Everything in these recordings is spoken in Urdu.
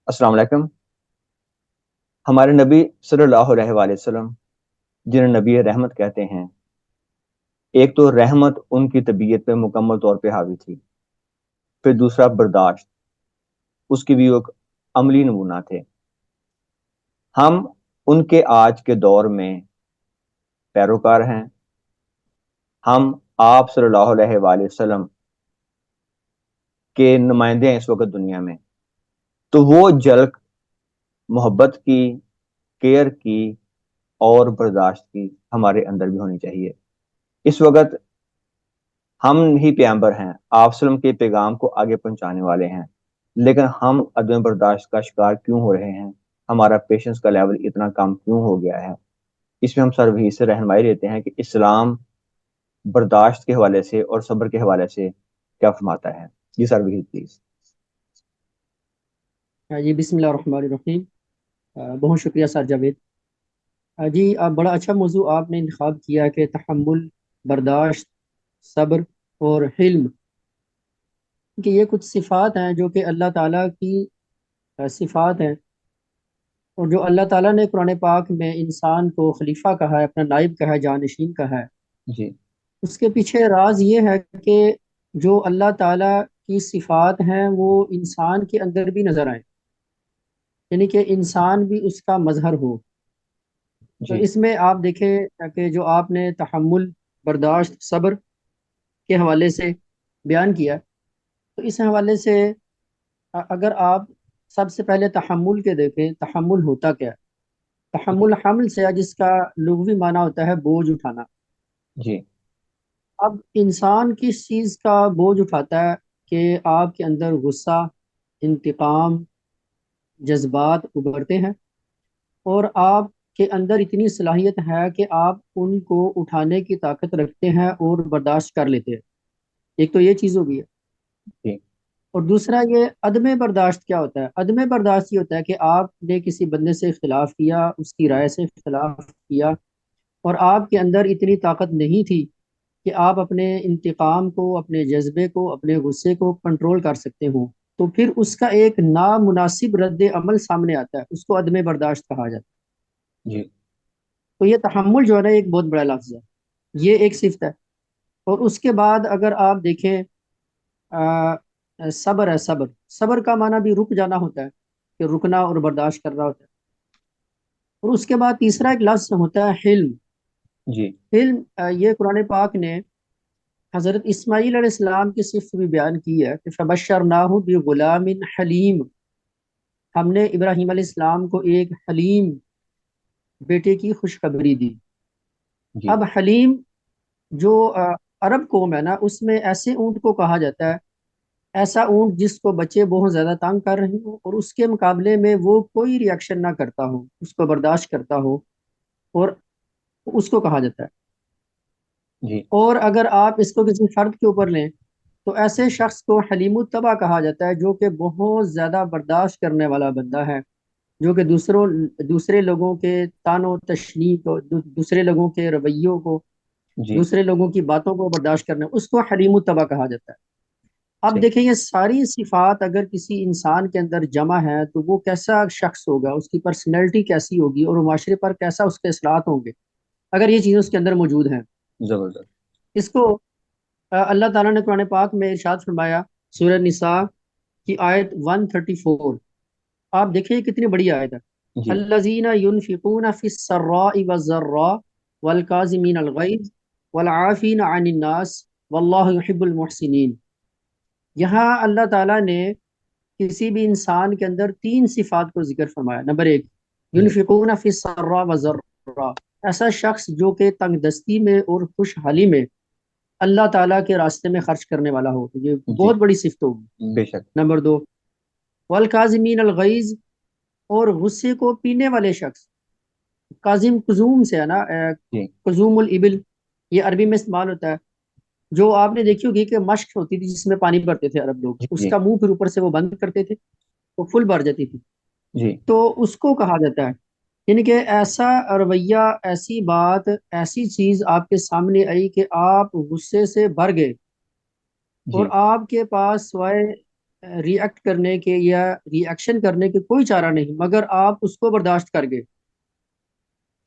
السلام علیکم۔ ہمارے نبی صلی اللہ علیہ وآلہ وسلم جنہیں نبی رحمت کہتے ہیں، ایک تو رحمت ان کی طبیعت پہ مکمل طور پہ حاوی تھی، پھر دوسرا برداشت، اس کی بھی ایک عملی نمونہ تھے۔ ہم ان کے آج کے دور میں پیروکار ہیں۔ ہم آپ صلی اللہ علیہ وآلہ وسلم کے نمائندے ہیں اس وقت دنیا میں، تو وہ جھلک محبت کی، کیئر کی اور برداشت کی ہمارے اندر بھی ہونی چاہیے۔ اس وقت ہم ہی پیغمبر ہیں، آپ وسلم کے پیغام کو آگے پہنچانے والے ہیں، لیکن ہم عدم برداشت کا شکار کیوں ہو رہے ہیں؟ ہمارا پیشنس کا لیول اتنا کم کیوں ہو گیا ہے؟ اس میں ہم سر وہی سے رہنمائی لیتے ہیں کہ اسلام برداشت کے حوالے سے اور صبر کے حوالے سے کیا فرماتا ہے۔ جی سر وحید پلیز۔ جی بسم اللہ الرحمن الرحیم۔ بہت شکریہ سر جاوید۔ جی بڑا اچھا موضوع آپ نے انتخاب کیا کہ تحمل، برداشت، صبر اور حلم، کہ یہ کچھ صفات ہیں جو کہ اللہ تعالیٰ کی صفات ہیں، اور جو اللہ تعالیٰ نے قرآن پاک میں انسان کو خلیفہ کہا ہے، اپنا نائب کہا ہے، جانشین کہا ہے۔ جی اس کے پیچھے راز یہ ہے کہ جو اللہ تعالیٰ کی صفات ہیں وہ انسان کے اندر بھی نظر آئیں، یعنی کہ انسان بھی اس کا مظہر ہو۔ تو جی اس میں آپ دیکھیں کہ جو آپ نے تحمل، برداشت، صبر کے حوالے سے بیان کیا، تو اس حوالے سے اگر آپ سب سے پہلے تحمل کے دیکھیں، تحمل ہوتا کیا ہے؟ جی تحمل حمل سے ہے، جس کا لغوی معنی ہوتا ہے بوجھ اٹھانا۔ جی اب انسان کس چیز کا بوجھ اٹھاتا ہے؟ کہ آپ کے اندر غصہ، انتقام، جذبات ابھرتے ہیں، اور آپ کے اندر اتنی صلاحیت ہے کہ آپ ان کو اٹھانے کی طاقت رکھتے ہیں اور برداشت کر لیتے ہیں۔ ایک تو یہ چیز ہوگی ہے، جی اور دوسرا یہ عدم برداشت کیا ہوتا ہے؟ عدم برداشت یہ ہوتا ہے کہ آپ نے کسی بندے سے اختلاف کیا، اس کی رائے سے اختلاف کیا، اور آپ کے اندر اتنی طاقت نہیں تھی کہ آپ اپنے انتقام کو، اپنے جذبے کو، اپنے غصے کو کنٹرول کر سکتے ہوں، تو پھر اس کا ایک نامناسب رد عمل سامنے آتا ہے، اس کو عدم برداشت کہا جاتا ہے۔ جی تو یہ تحمل جو ہے نا، ایک بہت بڑا لفظ ہے، یہ ایک صفت ہے۔ اور اس کے بعد اگر آپ دیکھیں صبر ہے۔ صبر، صبر کا معنی بھی رک جانا ہوتا ہے، کہ رکنا اور برداشت کرنا ہوتا ہے۔ اور اس کے بعد تیسرا ایک لفظ ہوتا ہے حلم۔ جی حلم یہ قرآن پاک نے حضرت اسماعیل علیہ السلام کی صفت بھی بیان کی ہے کہ فبشرناہ بغلام حلیم، ہم نے ابراہیم علیہ السلام کو ایک حلیم بیٹے کی خوشخبری دی۔ جی اب حلیم جو عرب قوم ہے نا، اس میں ایسے اونٹ کو کہا جاتا ہے، ایسا اونٹ جس کو بچے بہت زیادہ تنگ کر رہے ہوں اور اس کے مقابلے میں وہ کوئی ریئیکشن نہ کرتا ہو، اس کو برداشت کرتا ہو، اور اس کو کہا جاتا ہے۔ جی اور اگر آپ اس کو کسی فرد کے اوپر لیں تو ایسے شخص کو حلیم الطبع کہا جاتا ہے، جو کہ بہت زیادہ برداشت کرنے والا بندہ ہے، جو کہ دوسرے لوگوں کے طعن و تشنیع کو، دوسرے لوگوں کے رویوں کو، جی دوسرے لوگوں کی باتوں کو برداشت کرنا، اس کو حلیم الطبع کہا جاتا ہے۔ اب صحیح۔ دیکھیں، یہ ساری صفات اگر کسی انسان کے اندر جمع ہے تو وہ کیسا شخص ہوگا، اس کی پرسنالٹی کیسی ہوگی، اور معاشرے پر کیسا اس کے اثرات ہوں گے اگر یہ چیزیں اس کے اندر موجود ہیں۔ زبردست۔ اس کو اللہ تعالیٰ نے قرآن پاک میں ارشاد فرمایا، سورہ نساء کی آیت 134۔ آپ دیکھیں یہ کتنی بڑی آیت ہے۔ جی الذین ينفقون فی السراء والضراء والکاظمین الغیظ والعافین عن الناس واللہ یحب المحسنین۔ یہاں اللہ تعالیٰ نے کسی بھی انسان کے اندر تین صفات کو ذکر فرمایا۔ نمبر ایک، جی ينفقون فی السراء والضراء، ایسا شخص جو کہ تنگ دستی میں اور خوشحالی میں اللہ تعالیٰ کے راستے میں خرچ کرنے والا ہو، تو یہ جی بہت بڑی صفت ہوگی۔ بے شک۔ نمبر دو، والکاظمین الغیظ، اور غصے کو پینے والے شخص۔ کاظم کزوم سے ہے نا، جی کزوم الابل، یہ عربی میں استعمال ہوتا ہے۔ جو آپ نے دیکھی ہوگی کہ مشق ہوتی تھی جس میں پانی بھرتے تھے عرب لوگ، جی اس جی کا منہ پھر اوپر سے وہ بند کرتے تھے، وہ فل بھر جاتی تھی، جی تو اس کو کہا جاتا ہے۔ یعنی کہ ایسا رویہ، ایسی بات، ایسی چیز آپ کے سامنے آئی کہ آپ غصے سے بھر گئے، اور جی آپ کے پاس سوائے ری ایکٹ کرنے کے یا ری ایکشن کرنے کے کوئی چارہ نہیں مگر آپ اس کو برداشت کر گئے.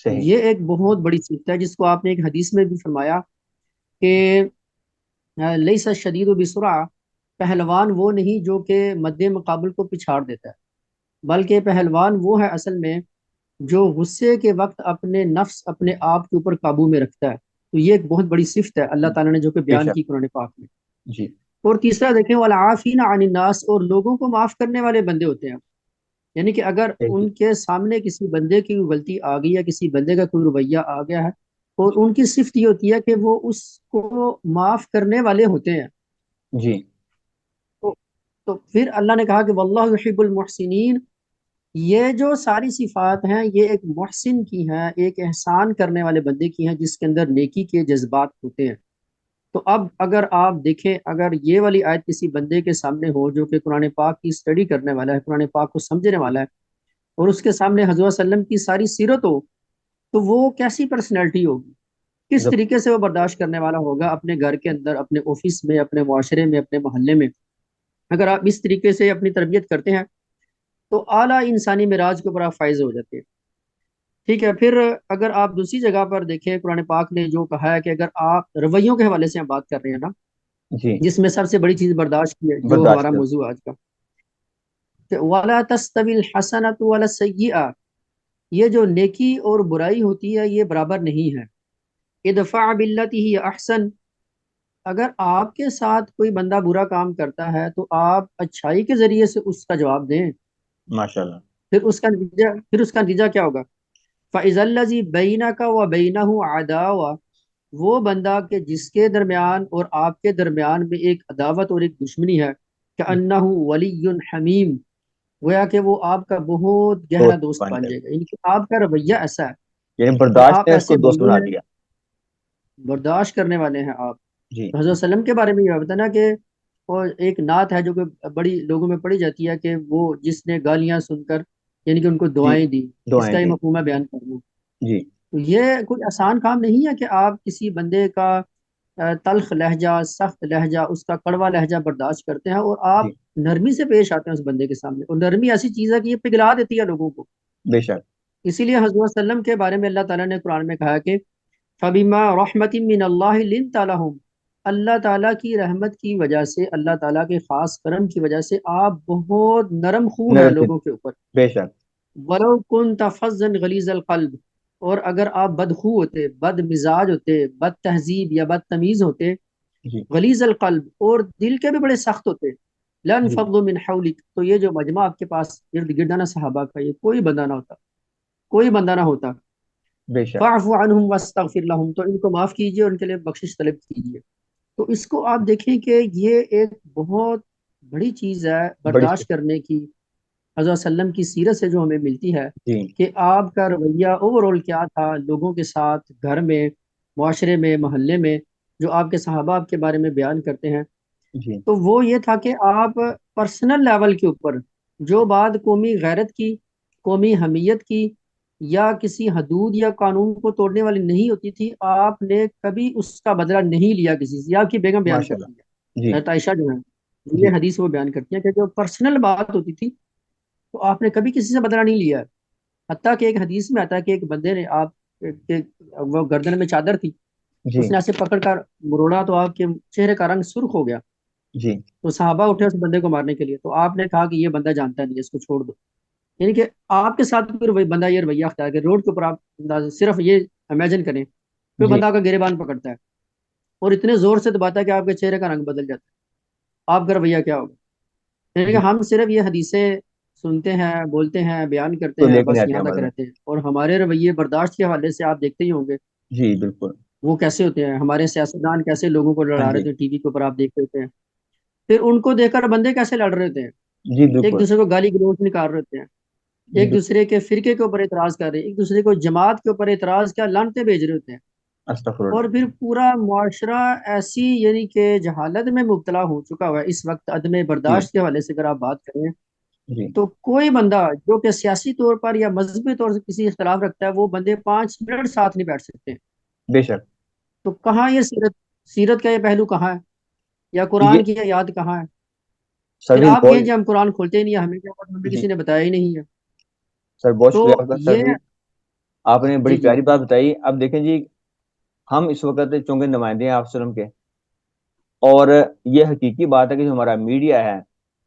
صحیح. یہ ایک بہت بڑی صفت ہے جس کو آپ نے ایک حدیث میں بھی فرمایا کہ لیس الشدید بسرعہ، پہلوان وہ نہیں جو کہ مد مقابل کو پچھاڑ دیتا ہے، بلکہ پہلوان وہ ہے اصل میں جو غصے کے وقت اپنے نفس اپنے آپ کے اوپر قابو میں رکھتا ہے. تو یہ ایک بہت بڑی صفت ہے اللہ تعالیٰ نے جو کہ بے بیان شک. کی قرآن پاک میں. جی. اور تیسرا دیکھیں والعافین عن الناس، اور لوگوں کو معاف کرنے والے بندے ہوتے ہیں. یعنی کہ اگر صحیح. ان کے سامنے کسی بندے کی غلطی آ گئی یا کسی بندے کا کوئی رویہ آ گیا ہے، اور ان کی صفت یہ ہوتی ہے کہ وہ اس کو معاف کرنے والے ہوتے ہیں. جی. تو تو پھر اللہ نے کہا کہ واللہ یحب المحسنین. یہ جو ساری صفات ہیں یہ ایک محسن کی ہیں، ایک احسان کرنے والے بندے کی ہیں جس کے اندر نیکی کے جذبات ہوتے ہیں. تو اب اگر آپ دیکھیں، اگر یہ والی آیت کسی بندے کے سامنے ہو جو کہ قرآن پاک کی اسٹڈی کرنے والا ہے، قرآن پاک کو سمجھنے والا ہے، اور اس کے سامنے حضرت صلی اللہ علیہ وسلم کی ساری سیرت ہو، تو وہ کیسی پرسنالٹی ہوگی، کس جب. طریقے سے وہ برداشت کرنے والا ہوگا اپنے گھر کے اندر، اپنے آفس میں، اپنے معاشرے میں، اپنے محلے میں. اگر آپ اس طریقے سے اپنی تربیت کرتے ہیں تو اعلیٰ انسانی معراج کے اوپر آپ فائز ہو جاتے ہیں. ٹھیک ہے. پھر اگر آپ دوسری جگہ پر دیکھیں قرآن پاک نے جو کہا ہے کہ اگر آپ رویوں کے حوالے سے ہم بات کر رہے ہیں نا، جی. جس میں سب سے بڑی چیز برداشت کی ہے جو برداشت ہمارا کر. موضوع آج کا، کہ وَلَا تَسْتَوِي الْحَسَنَةُ وَلَا السَّيِّئَةُ، یہ جو نیکی اور برائی ہوتی ہے یہ برابر نہیں ہے. ادفع باللتی ہی احسن، اگر آپ کے ساتھ کوئی بندہ برا کام کرتا ہے تو آپ اچھائی کے ذریعے سے اس کا جواب دیں. ماشاء اللہ. پھر اس کا نتیجہ کیا ہوگا؟ فَإِذَا الَّذِي بَيْنَكَ وَبَيْنَهُ عَدَاوَةٌ، وہ بندہ کہ جس کے درمیان اور آپ کے درمیان میں ایک عداوت اور ایک دشمنی ہے، كَأَنَّهُ وَلِيٌّ حَمِيمٌ، گویا کہ وہ آپ کا بہت گہرا دوست دوست بن بن گئے. جائے گا. یعنی کہ آپ کا رویہ ایسا ہے یعنی اور برداشت آپ نے اس کو ایسے دوست بندے بنا ہیں، دیا. برداشت کرنے والے ہیں آپ. جی. تو حضرت وسلم کے بارے میں یہ بتا نا کہ اور ایک نعت ہے جو کہ بڑی لوگوں میں پڑھی جاتی ہے کہ وہ جس نے گالیاں سن کر یعنی کہ ان کو جی. دعائیں دی. اس دعائیں کا یہ دی. مفہوم ہے بیان کرنا. جی. تو یہ کوئی آسان کام نہیں ہے کہ آپ کسی بندے کا تلخ لہجہ، سخت لہجہ، اس کا کڑوا لہجہ برداشت کرتے ہیں اور آپ جی. نرمی سے پیش آتے ہیں اس بندے کے سامنے. اور نرمی ایسی چیز ہے کہ یہ پگھلا دیتی ہے لوگوں کو. بے شک. اسی لیے حضرت وسلم کے بارے میں اللہ تعالیٰ نے قرآن میں کہا کہ فَبِمَا رَحْمَةٍ مِّنَ اللَّهِ لِنْتَ لَهُمْ، اللہ تعالیٰ کی رحمت کی وجہ سے، اللہ تعالیٰ کے خاص کرم کی وجہ سے آپ بہت نرم خو ہیں نرم سے. لوگوں کے اوپر. بے شک. وَلَوْ كُنْتَ فَظًّا غَلِيظَ الْقَلْبِ، اور اگر آپ بدخو ہوتے، بد مزاج ہوتے، بد تہذیب یا بد تمیز ہوتے، جی. غلیظ القلب، اور دل کے بھی بڑے سخت ہوتے، جی. لَانْفَضُّوا مِنْ حَوْلِكَ، تو یہ جو مجمع آپ کے پاس ارد گرد ہے نا صحابہ کا، یہ کوئی بندہ نہ ہوتا، کوئی بندہ نہ ہوتا. بے شک. فَاعْفُ عَنْهُمْ وَاسْتَغْفِرْ لَهُمْ، تو ان کو معاف کیجیے اور ان کے لیے بخشش طلب کیجیے. تو اس کو آپ دیکھیں کہ یہ ایک بہت بڑی چیز ہے بڑی برداشت کرنے کی. حضرت وسلم کی سیرت سے جو ہمیں ملتی ہے جی. کہ آپ کا رویہ اوور آل کیا تھا لوگوں کے ساتھ، گھر میں، معاشرے میں، محلے میں، جو آپ کے صحابہ آپ کے بارے میں بیان کرتے ہیں. جی. تو وہ یہ تھا کہ آپ پرسنل لیول کے اوپر جو بات قومی غیرت کی، قومی حمیت کی، یا کسی حدود یا قانون کو توڑنے والی نہیں ہوتی تھی، آپ نے کبھی اس کا بدلہ نہیں لیا کسی سے. یہ آپ کی بیگم بیان ماشاء کرتی اللہ. جی. ہے، حضرت عائشہ جو ہے، جی. یہ حدیث وہ بیان کرتی ہیں کہ جو پرسنل بات ہوتی تھی تو آپ نے کبھی کسی سے بدلہ نہیں لیا ہے. حتیٰ کہ ایک حدیث میں آتا ہے کہ ایک بندے نے آپ کے وہ گردن میں چادر تھی، جی. اس نے ایسے پکڑ کر مروڑا تو آپ کے چہرے کا رنگ سرخ ہو گیا. جی. تو صحابہ اٹھے اس بندے کو مارنے کے لیے، تو آپ نے کہا کہ یہ بندہ جانتا نہیں ہے، اس کو چھوڑ دو. یعنی کہ آپ کے ساتھ پھر وہی بندہ یہ رویہ اختیار کرے. روڈ کے اوپر آپ صرف یہ امیجن کریں، کوئی جی. بندہ آپ کا گریبان پکڑتا ہے اور اتنے زور سے دباتا ہے کہ آپ کے چہرے کا رنگ بدل جاتا ہے، آپ کا رویہ کیا ہوگا؟ یعنی کہ جی. ہم صرف یہ حدیثیں سنتے ہیں، بولتے ہیں، بیان کرتے تو ہیں، لے کے نہیں بس آتے یہاں تک عمل میں. رہتے ہیں. اور ہمارے رویے برداشت کے حوالے سے آپ دیکھتے ہی ہوں گے جی بالکل. وہ کیسے ہوتے ہیں. ہمارے سیاستدان کیسے لوگوں کو ہاں لڑا رہے جی. تھے ٹی وی کے اوپر آپ دیکھ رہے ہیں. پھر ان کو دیکھ کر بندے کیسے لڑ رہے تھے، جی ایک بالکل. دوسرے کو گالی گلوچ نکال رہے تھے، جی ایک دوسرے کے فرقے کے اوپر اعتراض کر رہے ہیں، ایک دوسرے کو جماعت کے اوپر اعتراض کیا لانتے بھیج رہے ہوتے ہیں. استغفر اور اللہ. پھر پورا معاشرہ ایسی یعنی کہ جہالت میں مبتلا ہو چکا ہوا ہے اس وقت عدم جی. برداشت کے حوالے سے اگر آپ بات کریں. جی. تو کوئی بندہ جو کہ سیاسی طور پر یا مذہبی طور سے کسی اختلاف رکھتا ہے وہ بندے 5 منٹ ساتھ نہیں بیٹھ سکتے. بے شک. تو کہاں یہ سیرت کا یہ پہلو کہاں ہے، یا یہ قرآن کی یہ یاد کہاں ہے؟ سر پھر بھی آپ کہیں بہت جی ہم قرآن کھولتے ہی نہیں ہیں، ہمیں کیا پتا، ہمیں جی کسی نے بتایا ہی نہیں ہے. سر بہت تو شکریہ آپ کا سر یہ بھی. آپ نے بڑی جی جی پیاری بات بتائی. اب دیکھیں جی، ہم اس وقت چونکہ نمائندے ہیں آپ وسلم کے، اور یہ حقیقی بات ہے کہ جو ہمارا میڈیا ہے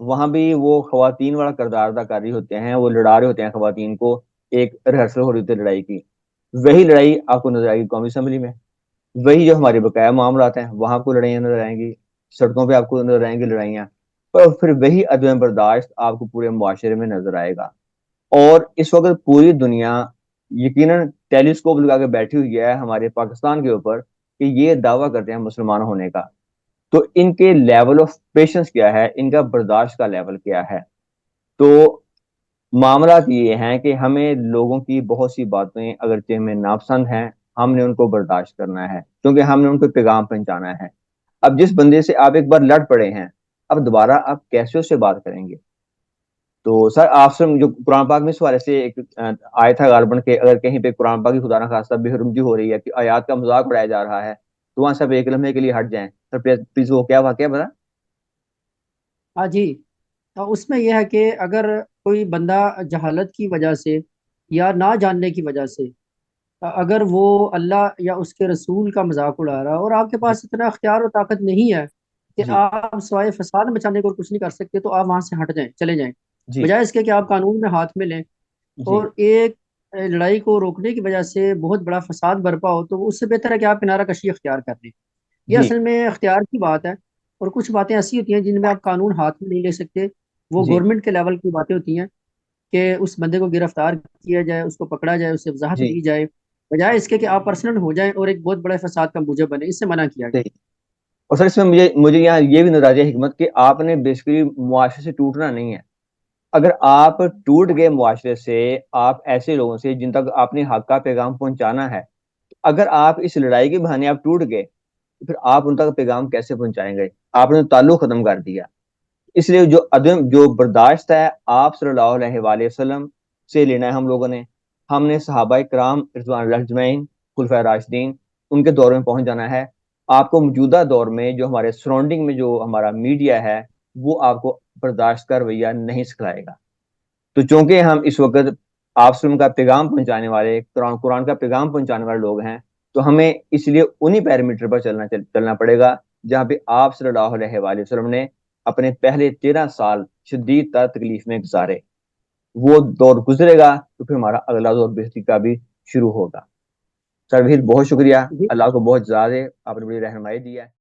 وہاں بھی وہ خواتین والا کردار ادا کر رہی ہوتے ہیں، وہ لڑا رہے ہوتے ہیں خواتین کو. ایک ریہرسل ہو رہی ہوتی ہے لڑائی کی، وہی لڑائی آپ کو نظر آئے گی قومی اسمبلی میں. وہی جو ہمارے بقایا معاملات ہیں وہاں آپ کو لڑائیاں نظر آئیں گی، سڑکوں پہ آپ کو نظر آئیں گی لڑائیاں. اور پھر وہی عدم برداشت آپ کو پورے معاشرے میں نظر آئے گا. اور اس وقت پوری دنیا یقیناً ٹیلیسکوپ لگا کے بیٹھی ہوئی ہے ہمارے پاکستان کے اوپر کہ یہ دعویٰ کرتے ہیں مسلمان ہونے کا. تو ان کے لیول آف پیشنس کیا ہے، ان کا برداشت کا لیول کیا ہے. تو معاملات یہ ہیں کہ ہمیں لوگوں کی بہت سی باتیں اگرچہ ہمیں ناپسند ہیں، ہم نے ان کو برداشت کرنا ہے کیونکہ ہم نے ان کو پیغام پہنچانا ہے. اب جس بندے سے آپ ایک بار لڑ پڑے ہیں، اب دوبارہ آپ کیسے اس سے بات کریں گے؟ تو سر آپ سے جو قرآن پاک میں اس حوالے سے ایک آئے تھا غالباً کہ اگر کہیں پہ قرآن پاک کی خدا نہ خواستہ بے حرمتی ہو رہی ہے کہ آیات کا مذاق اڑایا جا رہا ہے، تو وہاں سب ایک لمحے کے لیے ہٹ جائیں. سر پلیز وہ کیا واقعہ بتا. ہاں جی. اس میں یہ ہے کہ اگر کوئی بندہ جہالت کی وجہ سے یا نہ جاننے کی وجہ سے اگر وہ اللہ یا اس کے رسول کا مذاق اڑا رہا ہے اور آپ کے جی پاس اتنا اختیار و طاقت نہیں ہے کہ جی آپ سوائے فساد مچانے کو کچھ نہیں کر سکتے، تو آپ وہاں سے ہٹ جائیں، چلے جائیں، جی بجائے اس کے کہ آپ قانون میں ہاتھ میں لیں جی اور ایک لڑائی کو روکنے کی وجہ سے بہت بڑا فساد برپا ہو. تو اس سے بہتر ہے کہ آپ کنارہ کشی اختیار کر لیں. یہ جی اصل میں اختیار کی بات ہے. اور کچھ باتیں ایسی ہوتی ہیں جن میں آپ قانون ہاتھ میں نہیں لے سکتے، وہ جی گورنمنٹ کے لیول کی باتیں ہوتی ہیں کہ اس بندے کو گرفتار کیا جائے، اس کو پکڑا جائے، اسے وضاحت جی دی جائے، بجائے اس کے کہ آپ پرسنل ہو جائیں اور ایک بہت بڑے فساد کا موجب بنے. اس سے منع کیا گیا. صحیح. اور سر اس میں مجھے یہاں یہ بھی نظر آ جائے حکمت کہ آپ نے بیسیکلی معاشرے سے ٹوٹنا نہیں ہے. اگر آپ ٹوٹ گئے معاشرے سے، آپ ایسے لوگوں سے جن تک آپ نے حق کا پیغام پہنچانا ہے، اگر آپ اس لڑائی کے بہانے آپ ٹوٹ گئے تو پھر آپ ان تک پیغام کیسے پہنچائیں گے؟ آپ نے تعلق ختم کر دیا. اس لیے جو برداشت ہے آپ صلی اللہ علیہ وآلہ وسلم سے لینا ہے ہم لوگوں نے. ہم نے صحابہ کرام رضوان اللہ اجمعین، خلفائے راشدین، ان کے دور میں پہنچ جانا ہے. آپ کو موجودہ دور میں جو ہمارے سراؤنڈنگ میں جو ہمارا میڈیا ہے وہ آپ کو برداشت کا رویہ نہیں سکھلائے گا. تو چونکہ ہم اس وقت آپ سے ان کا پیغام پہنچانے والے، قرآن کا پیغام پہنچانے والے لوگ ہیں، تو ہمیں اس لیے انہی پیرامیٹر پر چلنا پڑے گا جہاں پہ آپ صلی اللہ علیہ وآلہ وسلم نے اپنے پہلے 13 سال شدید تر تکلیف میں گزارے. وہ دور گزرے گا تو پھر ہمارا اگلا دور بہتری کا بھی شروع ہوگا. سر بہت شکریہ. جی اللہ کو بہت زیادہ آپ نے بڑی رہنمائی دی ہے.